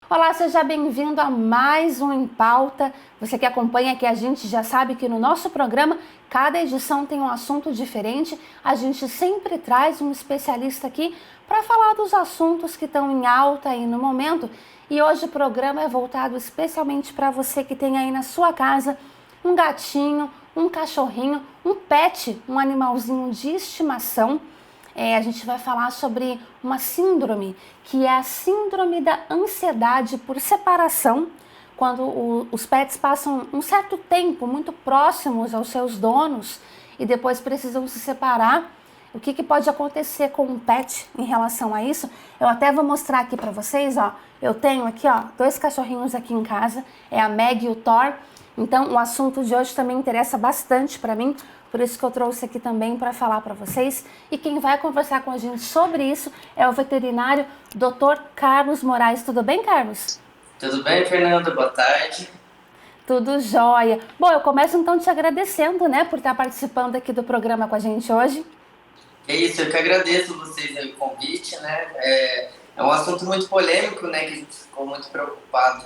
Olá, seja bem-vindo a mais um Em Pauta. Você que acompanha aqui a gente já sabe que no nosso programa, cada edição tem um assunto diferente. A gente sempre traz um especialista aqui para falar dos assuntos que estão em alta aí no momento. E hoje o programa é voltado especialmente para você que tem aí na sua casa um gatinho, um cachorrinho, um pet, um animalzinho de estimação. A gente vai falar sobre uma síndrome, que é a síndrome da ansiedade por separação, quando os pets passam um certo tempo muito próximos aos seus donos e depois precisam se separar. O que pode acontecer com um pet em relação a isso? Eu até vou mostrar aqui para vocês, ó. Eu tenho aqui, ó, dois cachorrinhos aqui em casa, é a Meg e o Thor. Então, o assunto de hoje também interessa bastante para mim, por isso que eu trouxe aqui também para falar para vocês. E quem vai conversar com a gente sobre isso é o veterinário Dr. Carlos Moraes. Tudo bem, Carlos? Tudo bem, Fernando? Boa tarde. Tudo jóia. Bom, eu começo então te agradecendo, né, por estar participando aqui do programa com a gente hoje. É isso, eu que agradeço vocês aí o convite, né? É um assunto muito polêmico, né? Que a gente ficou muito preocupado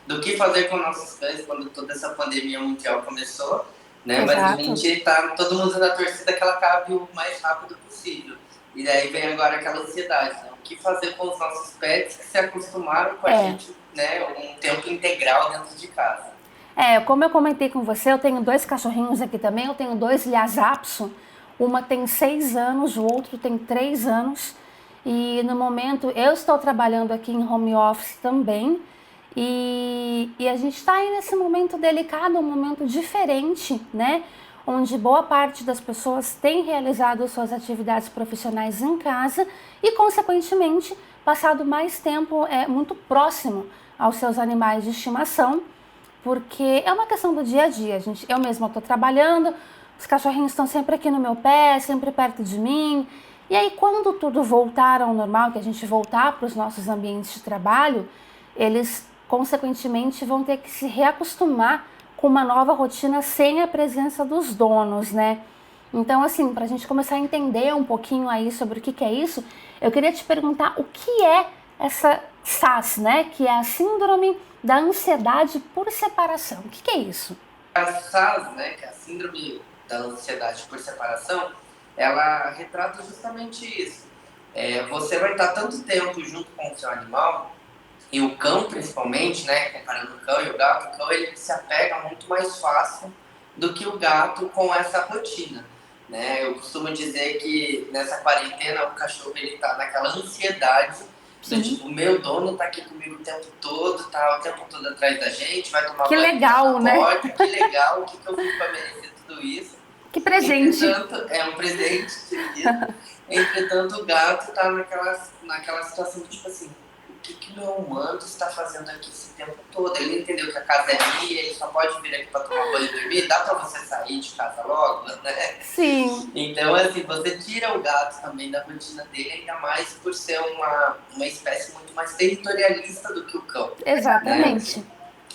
do que fazer com nossos cães quando toda essa pandemia mundial começou, né? Mas a Exato. gente tá todo mundo na torcida que ela acabe o mais rápido possível. E daí vem agora aquela ansiedade, né? O que fazer com os nossos pets que se acostumaram com a gente, né? Um tempo integral dentro de casa. Como eu comentei com você, eu tenho dois cachorrinhos aqui também, eu tenho dois Lhasa Apso, uma tem 6 anos, o outro tem 3 anos, e no momento eu estou trabalhando aqui em home office também, e a gente está aí nesse momento delicado, um momento diferente, né? Onde boa parte das pessoas tem realizado suas atividades profissionais em casa e, consequentemente, passado mais tempo muito próximo aos seus animais de estimação, porque é uma questão do dia a dia. Eu mesma estou trabalhando, os cachorrinhos estão sempre aqui no meu pé, sempre perto de mim. E aí, quando tudo voltar ao normal, que a gente voltar para os nossos ambientes de trabalho, eles, consequentemente, vão ter que se reacostumar com uma nova rotina sem a presença dos donos, né? Então, assim, para a gente começar a entender um pouquinho aí sobre o que é isso, eu queria te perguntar o que é essa SAS, né? Que é a Síndrome da Ansiedade por Separação. O que é isso? A SAS, né, que é a Síndrome da Ansiedade por Separação, ela retrata justamente isso. Você vai estar tanto tempo junto com o seu animal, e o cão principalmente, né, comparando o cão e o cão ele se apega muito mais fácil do que o gato com essa rotina. Né? Eu costumo dizer que nessa quarentena o cachorro ele tá naquela ansiedade do tipo, meu dono tá aqui comigo o tempo todo, tá o tempo todo atrás da gente, vai tomar Que banho na legal, né? porta, que legal, o que eu fiz para merecer tudo isso? Que presente. Entretanto, é um presente querido. Entretanto, o gato tá naquela situação de tipo assim, o que meu humano está fazendo aqui esse tempo todo? Ele não entendeu que a casa é minha, ele só pode vir aqui para tomar banho e dormir, dá para você sair de casa logo, né? Sim. Então, assim, você tira o gato também da rotina dele, ainda mais por ser uma espécie muito mais territorialista do que o cão. Exatamente. Né?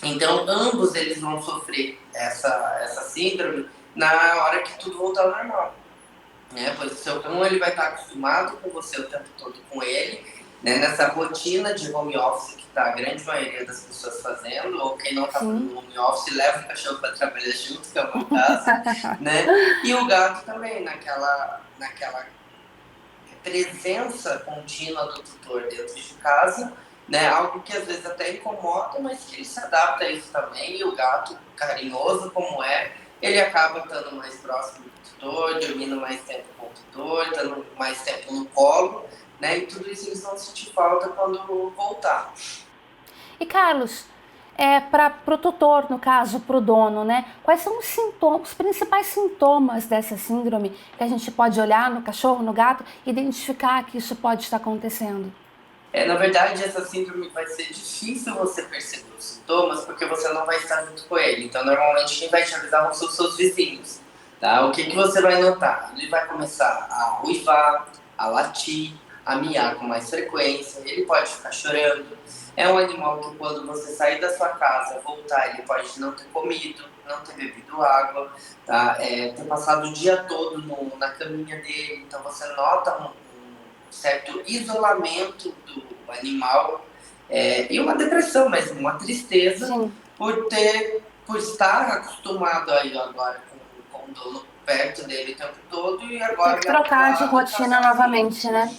Então, ambos eles vão sofrer essa síndrome na hora que tudo voltar ao normal. Né? Pois o seu cão ele vai estar acostumado com você o tempo todo com ele, né? Nessa rotina de home office que está a grande maioria das pessoas fazendo, ou quem não está fazendo home office leva o cachorro para trabalhar junto, que é uma casa, né? E o gato também, naquela presença contínua do tutor dentro de casa, né? Algo que às vezes até incomoda, mas que ele se adapta a isso também, e o gato, carinhoso como é, ele acaba estando mais próximo do tutor, dormindo mais tempo com o tutor, estando mais tempo no colo, né? E tudo isso eles vão sentir falta quando voltar. E Carlos, para o tutor, no caso, para o dono, né? Quais são os sintomas, os principais sintomas dessa síndrome que a gente pode olhar no cachorro, no gato, e identificar que isso pode estar acontecendo? Na verdade, essa síndrome vai ser difícil você perceber os sintomas porque você não vai estar junto com ele. Então, normalmente, quem vai te avisar vão ser os seus vizinhos. Tá? O que você vai notar? Ele vai começar a uivar, a latir, a miar com mais frequência, ele pode ficar chorando. É um animal que, quando você sair da sua casa, voltar, ele pode não ter comido, não ter bebido água, tá? Ter passado o dia todo na caminha dele. Então, você nota certo isolamento do animal, E uma depressão mesmo, uma tristeza Sim. por estar acostumado aí agora com o dono perto dele o tempo todo e Ter agora que ele ao trocar de lado tá rotina sozinho. novamente, né?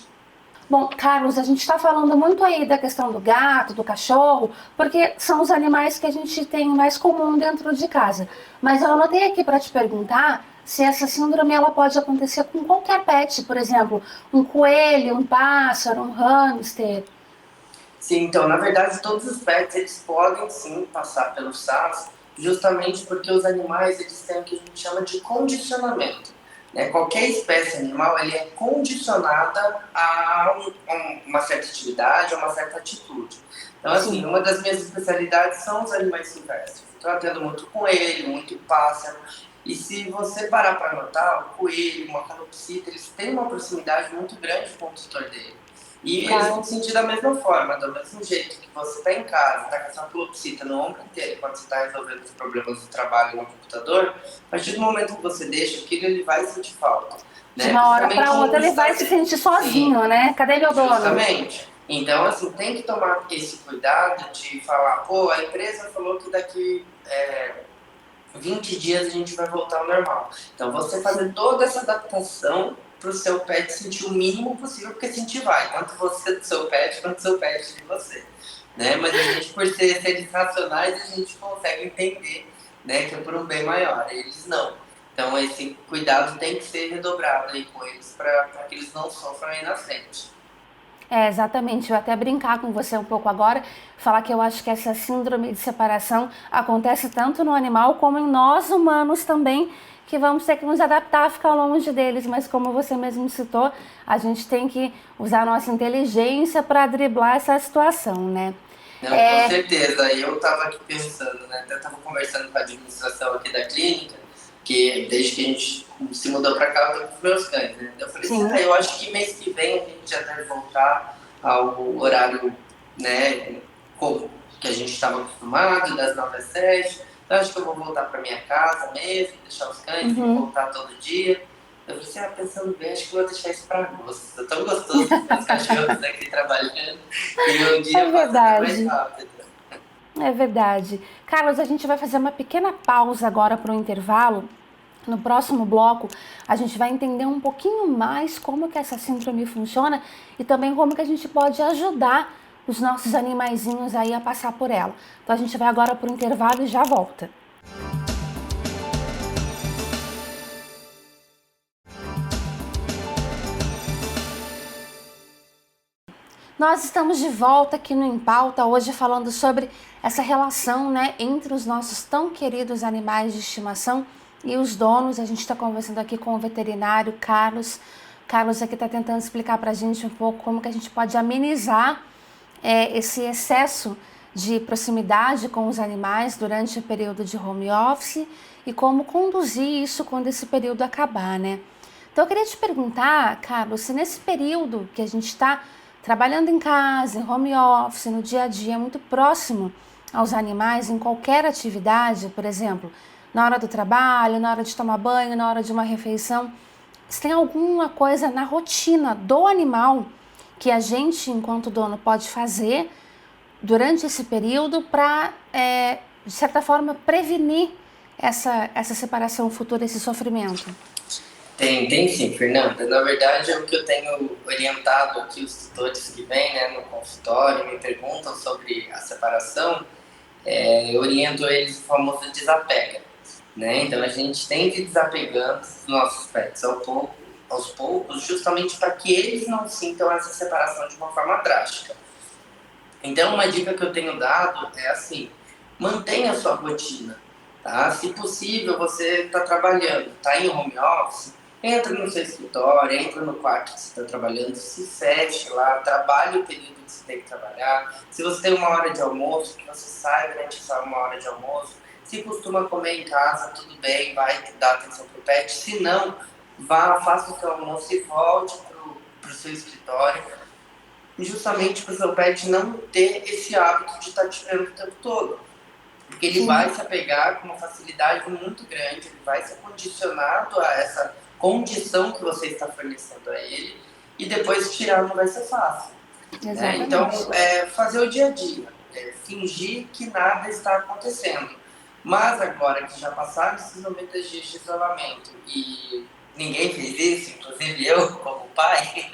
Bom, Carlos, a gente está falando muito aí da questão do gato, do cachorro, porque são os animais que a gente tem mais comum dentro de casa. Mas eu anotei aqui para te perguntar se essa síndrome ela pode acontecer com qualquer pet, por exemplo, um coelho, um pássaro, um hamster. Sim, então, na verdade, todos os pets, eles podem sim passar pelo SARS, justamente porque os animais, eles têm o que a gente chama de condicionamento. Né? Qualquer espécie animal, ele é condicionada a uma certa atividade, a uma certa atitude. Então, assim, Sim. uma das minhas especialidades são os animais silvestres. Estou atendo muito coelho, muito pássaro. E se você parar para notar, o coelho, uma calopsita, eles têm uma proximidade muito grande com o tutor dele. E eles vão Claro. sentir da mesma forma, do mesmo jeito que você está em casa, está com essa calopsita no ombro inteiro, quando você está resolvendo os problemas do trabalho no computador, a partir do momento que você deixa aquilo, ele vai sentir falta. De Né? uma hora para Principalmente outra por ele estar vai se sentir Sim, sozinho, né? Cadê meu dono? justamente. Então, assim, tem que tomar esse cuidado de falar, pô, a empresa falou que daqui 20 dias a gente vai voltar ao normal. Então, você fazer Sim. toda essa adaptação para o seu pet sentir o mínimo possível, porque sentir vai, tanto você do seu pet, quanto o seu pet de você. Né? Mas a gente, por ser seres racionais, a gente consegue entender, né, que é por um bem maior. Eles não. Então, esse cuidado tem que ser redobrado aí com eles para que eles não sofram aí na frente. Exatamente. Eu até brincar com você um pouco agora, falar que eu acho que essa síndrome de separação acontece tanto no animal como em nós humanos também, que vamos ter que nos adaptar a ficar longe deles. Mas como você mesmo citou, a gente tem que usar a nossa inteligência para driblar essa situação, né? Não, com É, certeza. Eu estava aqui pensando, né? Até estava conversando com a administração aqui da clínica, que desde que a gente se mudou para cá, eu tô com os meus cães, né? Eu falei assim, sim. eu acho que mês que vem a gente já deve voltar ao horário, né, que a gente estava acostumado, das 9 às 7. Então, acho que eu vou voltar para minha casa mesmo, deixar os cães, vou Uhum. voltar todo dia. Eu falei assim, pensando bem, acho que eu vou deixar isso para agosto. Eu tão gostoso com os meus cachorros aqui trabalhando, e meu É dia passa até mais verdade. rápido. É verdade. Carlos, a gente vai fazer uma pequena pausa agora para o intervalo. No próximo bloco, a gente vai entender um pouquinho mais como que essa síndrome funciona e também como que a gente pode ajudar os nossos animaizinhos aí a passar por ela. Então a gente vai agora para o intervalo e já volta. Nós estamos de volta aqui no Em Pauta, hoje falando sobre essa relação, né, entre os nossos tão queridos animais de estimação e os donos. A gente está conversando aqui com o veterinário Carlos. Carlos aqui está tentando explicar para a gente um pouco como que a gente pode amenizar esse excesso de proximidade com os animais durante o período de home office e como conduzir isso quando esse período acabar, né? Então eu queria te perguntar, Carlos, se nesse período que a gente está trabalhando em casa, em home office, no dia a dia, muito próximo aos animais, em qualquer atividade, por exemplo, na hora do trabalho, na hora de tomar banho, na hora de uma refeição, se tem alguma coisa na rotina do animal que a gente, enquanto dono, pode fazer durante esse período para, de certa forma, prevenir essa separação futura, esse sofrimento? Tem sim, Fernanda. Na verdade, é o que eu tenho orientado aqui os tutores que vêm, né, no consultório, me perguntam sobre a separação, eu oriento eles o famoso desapega. Né? Então, a gente tem que ir desapegando dos nossos pets aos poucos, justamente para que eles não sintam essa separação de uma forma drástica. Então, uma dica que eu tenho dado é assim, mantenha a sua rotina, tá? Se possível, você está trabalhando, está em home office, entra no seu escritório, entra no quarto que você está trabalhando, se feche lá, trabalhe o período que você tem que trabalhar. Se você tem uma hora de almoço, que você saiba durante essa uma hora de almoço. Se costuma comer em casa, tudo bem, vai dar atenção para o pet. Se não, vá, faça o seu almoço e volte para o seu escritório, justamente para o seu pet não ter esse hábito de estar te vendo o tempo todo. Porque ele vai Sim. se apegar com uma facilidade muito grande, ele vai ser condicionado a essa condição que você está fornecendo a ele, e depois tirar não vai ser fácil. né? Então, Exatamente. fazer o dia a dia, fingir que nada está acontecendo. Mas agora que já passaram esses 90 dias de isolamento e ninguém fez isso, inclusive eu como pai,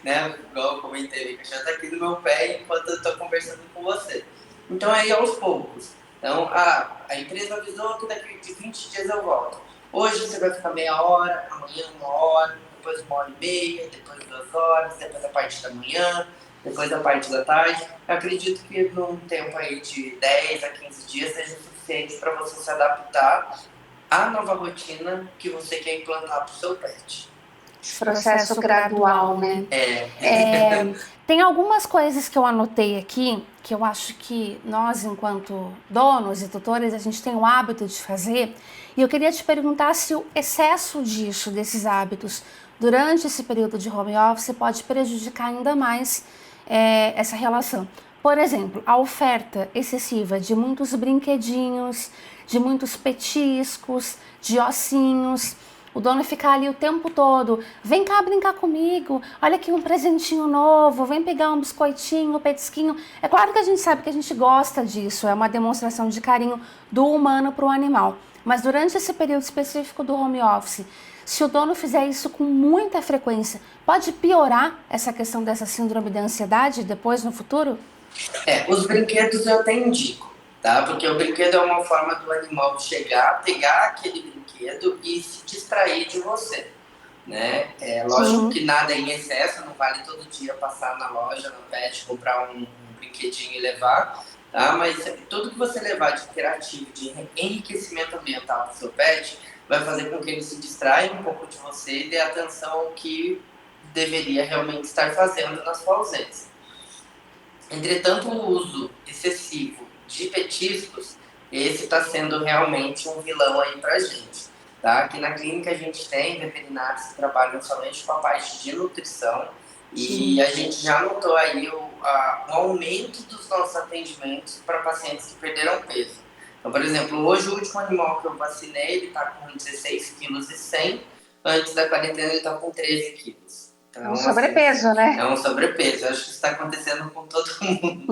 né? Igual eu comentei, que já está aqui no meu pé enquanto eu estou conversando com você. Então, aí aos poucos. Então, a empresa avisou que daqui de 20 dias eu volto. Hoje você vai ficar meia hora, amanhã 1 hora, depois 1 hora e meia, depois 2 horas, depois a parte da manhã, depois a parte da tarde. Eu acredito que num tempo aí de 10 a 15 dias seja suficiente para você se adaptar à nova rotina que você quer implantar para o seu pet. Processo gradual, né? Tem algumas coisas que eu anotei aqui que eu acho que nós, enquanto donos e tutores, a gente tem o hábito de fazer. E eu queria te perguntar se o excesso desses hábitos, durante esse período de home office, pode prejudicar ainda mais essa relação. Por exemplo, a oferta excessiva de muitos brinquedinhos, de muitos petiscos, de ossinhos. O dono ficar ali o tempo todo, vem cá brincar comigo, olha aqui um presentinho novo, vem pegar um biscoitinho, um petisquinho. É claro que a gente sabe que a gente gosta disso, é uma demonstração de carinho do humano para o animal. Mas durante esse período específico do home office, se o dono fizer isso com muita frequência, pode piorar essa questão dessa síndrome da ansiedade depois no futuro? Os brinquedos eu até indico, tá? Porque o brinquedo é uma forma do animal chegar, pegar aquele brinquedo e se distrair de você, né? Lógico que nada em excesso, não vale todo dia passar na loja, no pet, comprar um brinquedinho e levar, tá? Mas tudo que você levar de interativo, de enriquecimento ambiental para o seu pet, vai fazer com que ele se distraia um pouco de você e dê atenção ao que deveria realmente estar fazendo na sua ausência. Entretanto, o uso excessivo de petiscos, esse está sendo realmente um vilão aí para a gente. Tá? Aqui na clínica a gente tem veterinários que trabalham somente com a parte de nutrição e a gente já notou aí o aumento dos nossos atendimentos para pacientes que perderam peso. Então, por exemplo, hoje o último animal que eu vacinei, ele está com 16,1 kg, antes da quarentena ele está com 13 quilos. Então, um sobrepeso, assim, né? É um sobrepeso. Acho que isso está acontecendo com todo mundo.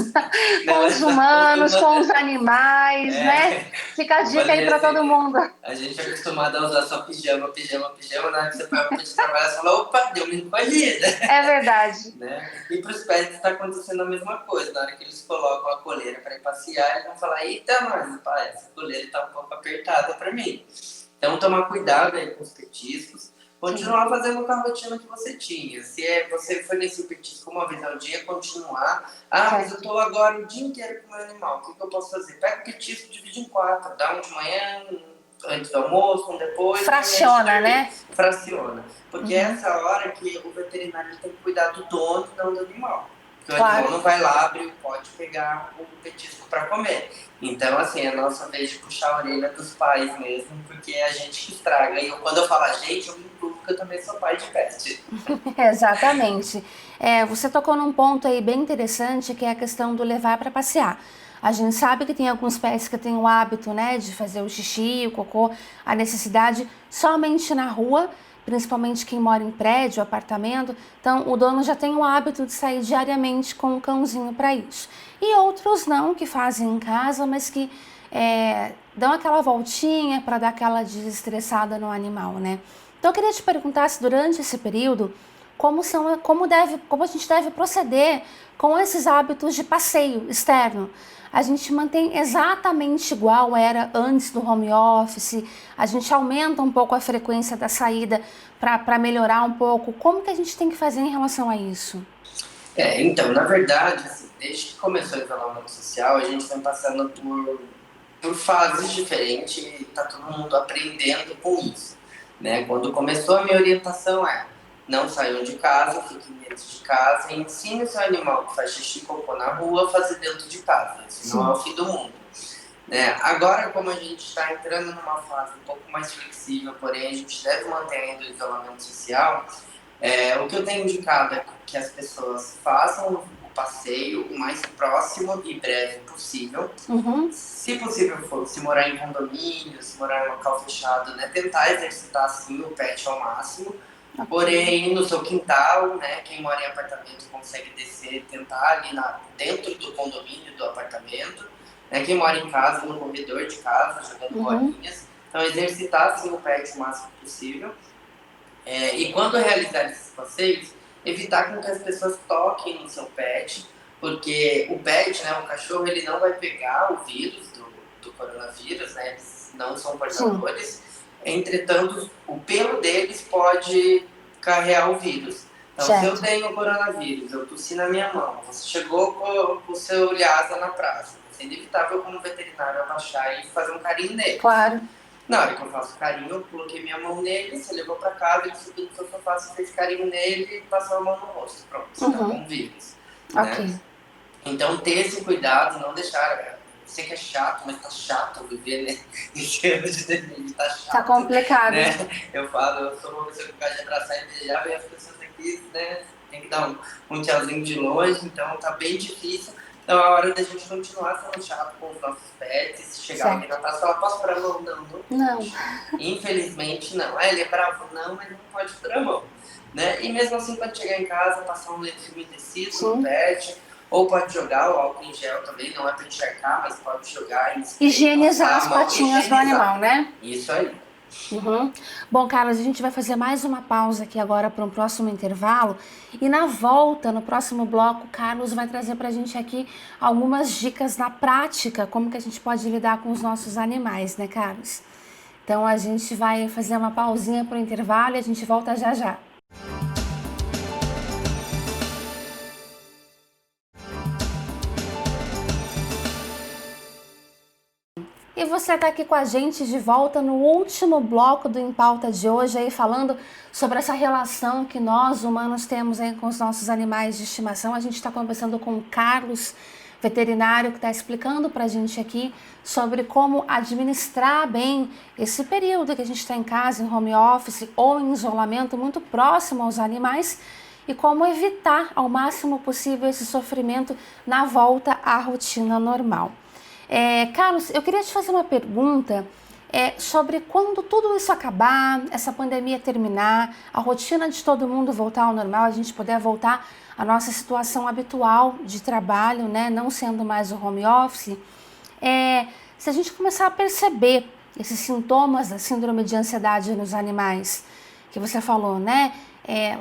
Com os humanos, com os animais, né? Fica a dica aí para todo mundo. A gente é acostumado a usar só pijama, na hora que você põe de trabalhar, você fala, opa, deu uma encolhida. É verdade. Né? E para os pets está acontecendo a mesma coisa. Na hora que eles colocam a coleira para ir passear, eles vão falar, eita, mas pai, essa coleira está um pouco apertada para mim. Então, tomar cuidado aí com os petiscos. Continuar fazendo com a rotina que você tinha. Se você fornecer o petisco uma vez ao dia, continuar. Mas eu estou agora o dia inteiro com o meu animal. O que eu posso fazer? Pega o petisco, divide em 4. Dá um de manhã, antes do almoço, um depois. Fraciona, né? Fraciona. Porque essa hora que o veterinário tem que cuidar do dono e não do animal. Porque o animal não vai lá abrir o pote e pegar o petisco para comer. Então, assim, é a nossa vez de puxar a orelha dos pais mesmo, porque é a gente que estraga. E quando eu falo a gente, eu me incluo, porque eu também sou pai de pet. Exatamente. Você tocou num ponto aí bem interessante, que é a questão do levar para passear. A gente sabe que tem alguns pets que têm o hábito, né, de fazer o xixi, o cocô, a necessidade somente na rua, principalmente quem mora em prédio, apartamento. Então, o dono já tem o hábito de sair diariamente com o cãozinho para isso. E outros não, que fazem em casa, mas que dão aquela voltinha para dar aquela desestressada no animal, né? Então, eu queria te perguntar se durante esse período, como a gente deve proceder com esses hábitos de passeio externo. A gente mantém exatamente igual era antes do home office, a gente aumenta um pouco a frequência da saída para melhorar um pouco. Como que a gente tem que fazer em relação a isso? Então, na verdade, assim, desde que começou o isolamento social, a gente vem passando por fases diferentes e está todo mundo aprendendo com isso. Né? Quando começou a minha orientação não saiam de casa, fiquem dentro de casa e ensine o seu animal que faz xixi e cocô na rua a fazer dentro de casa. Isso não é o fim do mundo. Né? Agora, como a gente está entrando numa fase um pouco mais flexível, porém a gente deve manter ainda o isolamento social, o que eu tenho indicado é que as pessoas façam o passeio o mais próximo e breve possível. Se possível for, se morar em condomínio, se morar em local fechado, né, tentar exercitar assim o pet ao máximo, Porém, no seu quintal, né, quem mora em apartamento consegue descer, tentar ali dentro do condomínio do apartamento, né, quem mora em casa, no corredor de casa, jogando bolinhas. Então, exercitar assim, o pet o máximo possível. E quando realizar esses passeios, evitar com que as pessoas toquem no seu pet, porque o pet, né, o cachorro, ele não vai pegar o vírus do coronavírus, né, eles não são portadores. Entretanto, o pelo deles pode carregar o vírus. Então, se eu tenho coronavírus, eu tossi na minha mão, você chegou com o seu Lhasa na praça, é inevitável como veterinário abaixar e fazer um carinho nele. Claro. Na hora que eu faço carinho, eu coloquei minha mão nele, você levou pra casa, ele subiu no seu sofá, você fez carinho nele e passou a mão no rosto. Pronto, você tá com vírus. Ok. Né? Então, ter esse cuidado, não deixar... Eu sei que é chato, mas tá chato viver, né? Em termos de depende, tá chato. Tá complicado. Né? Eu falo, eu sou uma pessoa que gosta de abraçar e beijar, e as pessoas aqui, né? Tem que dar um tchauzinho de longe, então tá bem difícil. Então é a hora da gente continuar sendo chato com os nossos pets. Se chegar alguém na praça e falar, posso pôr a mão? Não. Infelizmente não. Ele é bravo? Não, mas não pode pôr a mão. Né? E mesmo assim, quando chegar em casa, passar um leite umedecido no pet. Ou pode jogar o álcool em gel também, não é para encharcar, mas pode jogar. Higienizar as patinhas do animal, né? Isso aí. Bom, Carlos, a gente vai fazer mais uma pausa aqui agora para um próximo intervalo. E na volta, no próximo bloco, o Carlos vai trazer para a gente aqui algumas dicas na prática, como que a gente pode lidar com os nossos animais, né, Carlos? Então a gente vai fazer uma pausinha para o intervalo e a gente volta já já. E você está aqui com a gente de volta no último bloco do Em Pauta de hoje, aí falando sobre essa relação que nós, humanos, temos aí com os nossos animais de estimação. A gente está conversando com o Carlos, veterinário, que está explicando para a gente aqui sobre como administrar bem esse período que a gente está em casa, em home office ou em isolamento muito próximo aos animais e como evitar ao máximo possível esse sofrimento na volta à rotina normal. Carlos, eu queria te fazer uma pergunta sobre quando tudo isso acabar, essa pandemia terminar, a rotina de todo mundo voltar ao normal, a gente poder voltar à nossa situação habitual de trabalho, né, não sendo mais o home office, se a gente começar a perceber esses sintomas da síndrome de ansiedade nos animais, que você falou, né,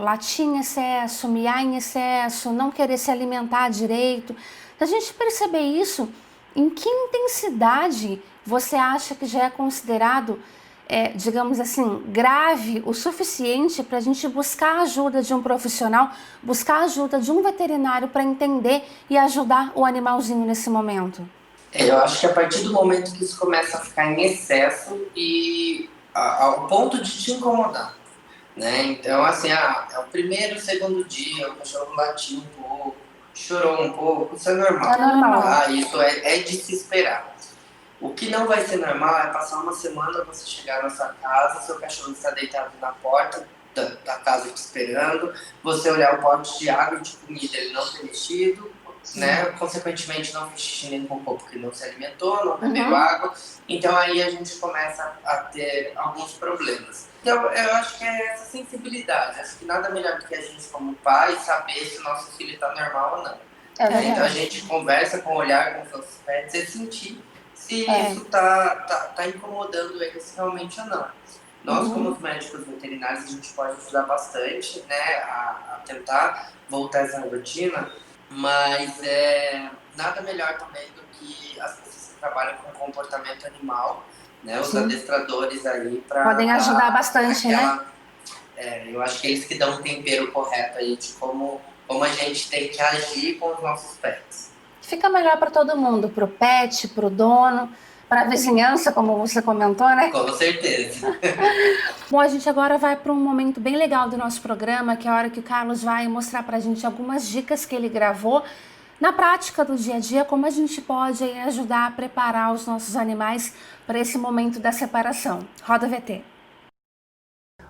latir em excesso, miar em excesso, não querer se alimentar direito, se a gente perceber isso, em que intensidade você acha que já é considerado, digamos assim, grave o suficiente para a gente buscar a ajuda de um profissional, buscar a ajuda de um veterinário para entender e ajudar o animalzinho nesse momento? Eu acho que a partir do momento que isso começa a ficar em excesso e ao ponto de te incomodar, né? Então, assim, é o primeiro, segundo dia, o cachorro latiu um pouco, chorou um pouco, isso é normal. É normal. Isso é de se esperar. O que não vai ser normal é passar uma semana, você chegar na sua casa, seu cachorro está deitado na porta da casa te esperando, você olhar o pote de água e de comida, ele não ter mexido, né? Consequentemente não fez xixi nem cocô porque não se alimentou, não bebeu água. Então aí a gente começa a ter alguns problemas. Então eu acho que é essa sensibilidade. Acho que nada melhor do que a gente como pai saber se o nosso filho está normal ou não. Então a gente conversa com o olhar com os nossos pets e sentir se isso tá incomodando eles realmente ou não. Nós, como os médicos veterinários, a gente pode ajudar bastante, né, a tentar voltar essa rotina. Mas nada melhor também do que as pessoas que trabalham com comportamento animal, né? Os adestradores aí podem ajudar bastante, né? Eu acho que eles que dão um tempero correto aí de como a gente tem que agir com os nossos pets. Fica melhor para todo mundo, para o pet, para o dono, para a vizinhança, como você comentou, né? Com certeza. Bom, a gente agora vai para um momento bem legal do nosso programa, que é a hora que o Carlos vai mostrar para a gente algumas dicas que ele gravou na prática do dia a dia, como a gente pode ajudar a preparar os nossos animais para esse momento da separação. Roda VT.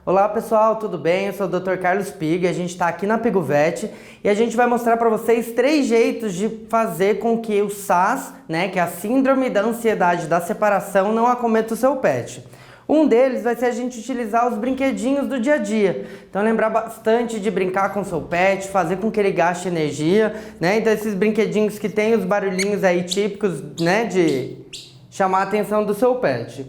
Olá pessoal, tudo bem? Eu sou o Dr. Carlos Pig, a gente está aqui na PigoVet e a gente vai mostrar para vocês 3 jeitos de fazer com que o SAS, né, que é a Síndrome da Ansiedade da Separação, não acometa o seu pet. Um deles vai ser a gente utilizar os brinquedinhos do dia a dia. Então lembrar bastante de brincar com o seu pet, fazer com que ele gaste energia, né? Então esses brinquedinhos que tem os barulhinhos aí típicos, né, de chamar a atenção do seu pet.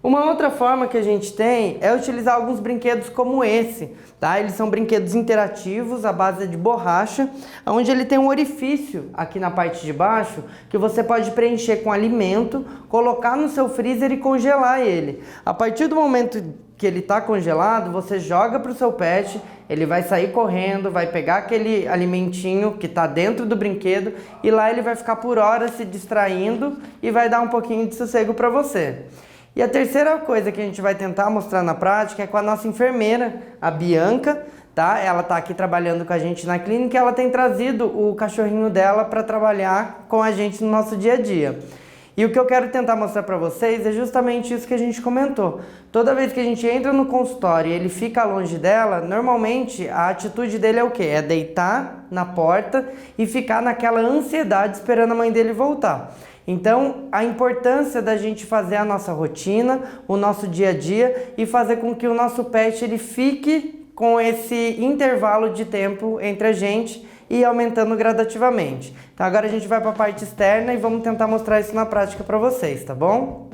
Uma outra forma que a gente tem é utilizar alguns brinquedos como esse, tá? Eles são brinquedos interativos à base de borracha, onde ele tem um orifício aqui na parte de baixo que você pode preencher com alimento, colocar no seu freezer e congelar ele. A partir do momento que ele está congelado, você joga para o seu pet, ele vai sair correndo, vai pegar aquele alimentinho que está dentro do brinquedo e lá ele vai ficar por horas se distraindo e vai dar um pouquinho de sossego para você. E a terceira coisa que a gente vai tentar mostrar na prática é com a nossa enfermeira, a Bianca, tá? Ela tá aqui trabalhando com a gente na clínica e ela tem trazido o cachorrinho dela para trabalhar com a gente no nosso dia a dia. E o que eu quero tentar mostrar para vocês é justamente isso que a gente comentou. Toda vez que a gente entra no consultório e ele fica longe dela, normalmente a atitude dele é o quê? É deitar na porta e ficar naquela ansiedade esperando a mãe dele voltar. Então, a importância da gente fazer a nossa rotina, o nosso dia a dia e fazer com que o nosso pet ele fique com esse intervalo de tempo entre a gente e aumentando gradativamente. Então agora a gente vai para a parte externa e vamos tentar mostrar isso na prática para vocês, tá bom?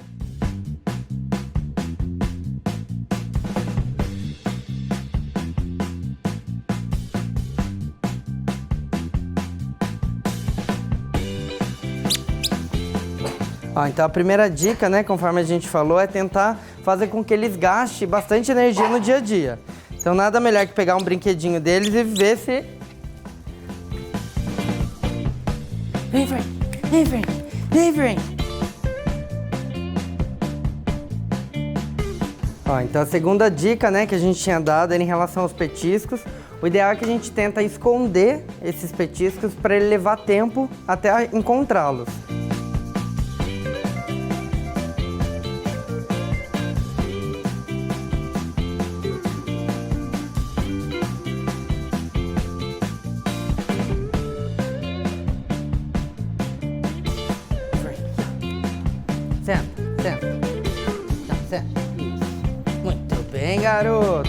Então a primeira dica, né, conforme a gente falou, é tentar fazer com que eles gastem bastante energia no dia a dia. Então nada melhor que pegar um brinquedinho deles e ver se... Vem, vem, vem, vem, vem, vem. Então a segunda dica, né, que a gente tinha dado era em relação aos petiscos. O ideal é que a gente tenta esconder esses petiscos para ele levar tempo até encontrá-los. Senta, senta. Não, senta. Isso. Muito bem, garoto.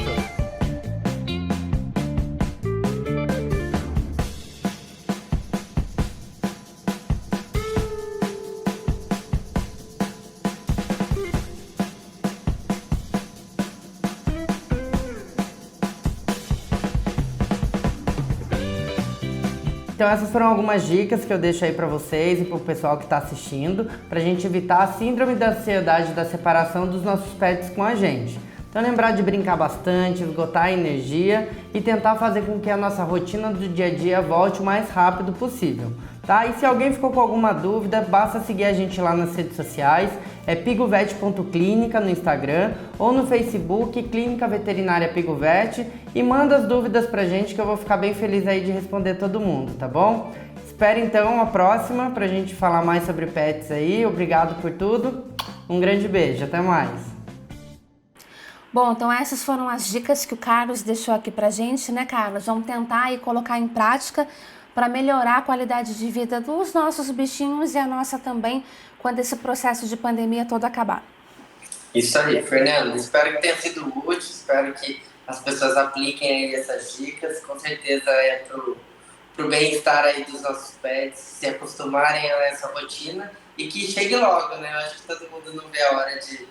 Então essas foram algumas dicas que eu deixo aí pra vocês e pro pessoal que tá assistindo, pra gente evitar a síndrome da ansiedade da separação dos nossos pets com a gente. Então lembrar de brincar bastante, esgotar a energia e tentar fazer com que a nossa rotina do dia a dia volte o mais rápido possível, tá? E se alguém ficou com alguma dúvida, basta seguir a gente lá nas redes sociais, é piguvet.clínica no Instagram ou no Facebook, Clínica Veterinária Piguvet, e manda as dúvidas pra gente que eu vou ficar bem feliz aí de responder todo mundo, tá bom? Espero então a próxima pra gente falar mais sobre pets aí. Obrigado por tudo, um grande beijo, até mais! Bom, então essas foram as dicas que o Carlos deixou aqui pra gente, né, Carlos? Vamos tentar aí colocar em prática para melhorar a qualidade de vida dos nossos bichinhos e a nossa também, quando esse processo de pandemia todo acabar. Isso aí, Fernando. Espero que tenha sido útil, espero que as pessoas apliquem aí essas dicas. Com certeza é pro bem-estar aí dos nossos pets, se acostumarem a essa rotina e que chegue logo, né? Eu acho que todo mundo não vê a hora de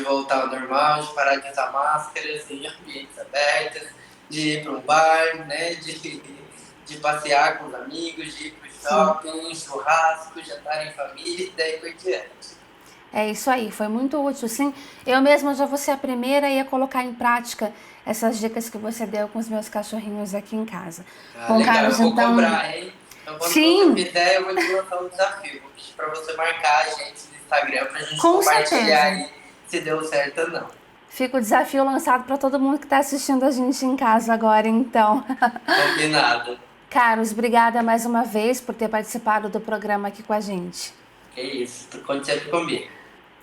voltar ao normal, de parar de usar máscaras em ambientes abertos, de ir para um bar, né? De passear com os amigos, de ir para o shopping, churrasco, jantar em família e daí por diante. É isso aí, foi muito útil, sim. Eu mesma já vou ser a primeira a colocar em prática essas dicas que você deu com os meus cachorrinhos aqui em casa. Bom, legal, Carlos, eu vou então... cobrar, hein? Então, quando você me der, eu vou te lançar um desafio. Vou pedir para você marcar a gente no Instagram pra gente com compartilhar certeza. aí se deu certo ou não. Fica o desafio lançado para todo mundo que está assistindo a gente em casa agora, então. Combinado. Carlos, obrigada mais uma vez por ter participado do programa aqui com a gente. Que isso, conte sempre comigo.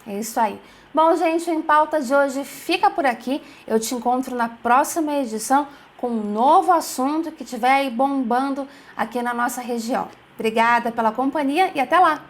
É isso aí. Bom, gente, o Em Pauta de hoje fica por aqui. Eu te encontro na próxima edição com um novo assunto que estiver aí bombando aqui na nossa região. Obrigada pela companhia e até lá!